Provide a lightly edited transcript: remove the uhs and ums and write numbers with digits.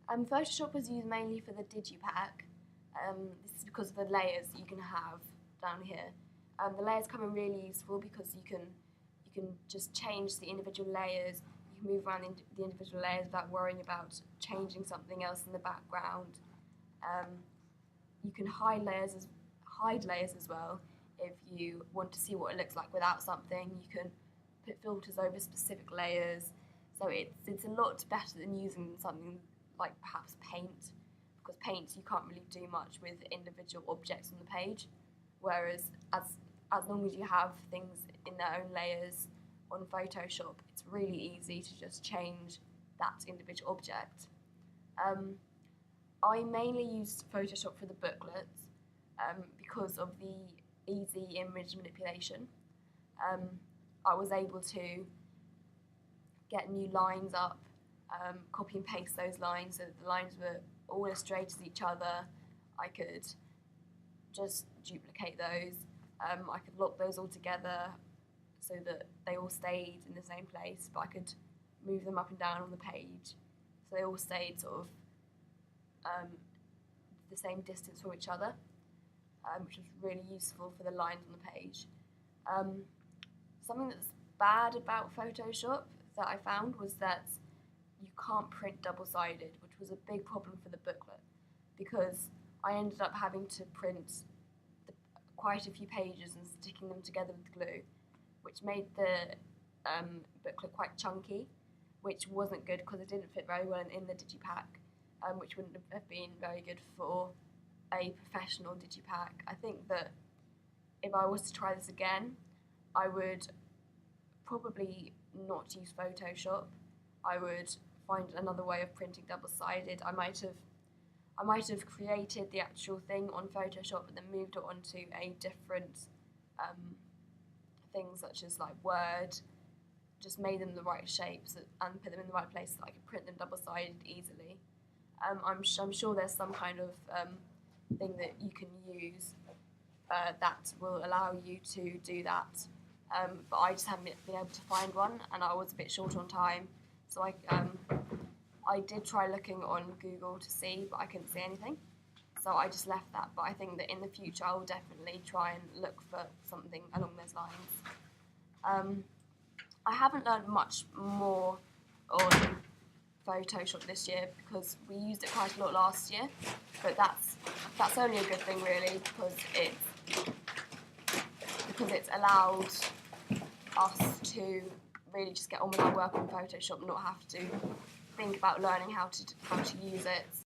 Photoshop was used mainly for the Digipack. This is because of the layers you can have down here. The layers come in really useful because you can just change the individual layers. You can move around the individual layers without worrying about changing something else in the background. You can hide layers as well. If you want to see what it looks like without something, you can put filters over specific layers. So it's a lot better than using something like perhaps Paint, because Paint you can't really do much with individual objects on the page, whereas as long as you have things in their own layers on Photoshop, it's really easy to just change that individual object. I mainly used Photoshop for the booklets because of the easy image manipulation. I was able to get new lines up, copy and paste those lines so that the lines were all as straight as each other. I could just duplicate those. I could lock those all together so that they all stayed in the same place, but I could move them up and down on the page so they all stayed sort of the same distance from each other, which was really useful for the lines on the page. Something that's bad about Photoshop that I found was that you can't print double-sided, which was a big problem for the booklet, because I ended up having to print quite a few pages and sticking them together with glue, which made the booklet quite chunky, which wasn't good because it didn't fit very well in the Digipack, which wouldn't have been very good for a professional Digipack. I think that if I was to try this again, I would probably not use Photoshop. I would find another way of printing double-sided. I might have created the actual thing on Photoshop and then moved it onto a different thing, such as like Word, just made them the right shapes and put them in the right place so that I could print them double-sided easily. I'm sure there's some kind of thing that you can use that will allow you to do that, but I just haven't been able to find one, and I was a bit short on time, so I did try looking on Google to see, but I couldn't see anything, so I just left that. But I think that in the future I will definitely try and look for something along those lines. I haven't learned much more on Photoshop this year because we used it quite a lot last year, but that's only a good thing really, because it's allowed us to really just get on with our work on Photoshop and not have to think about learning how to use it.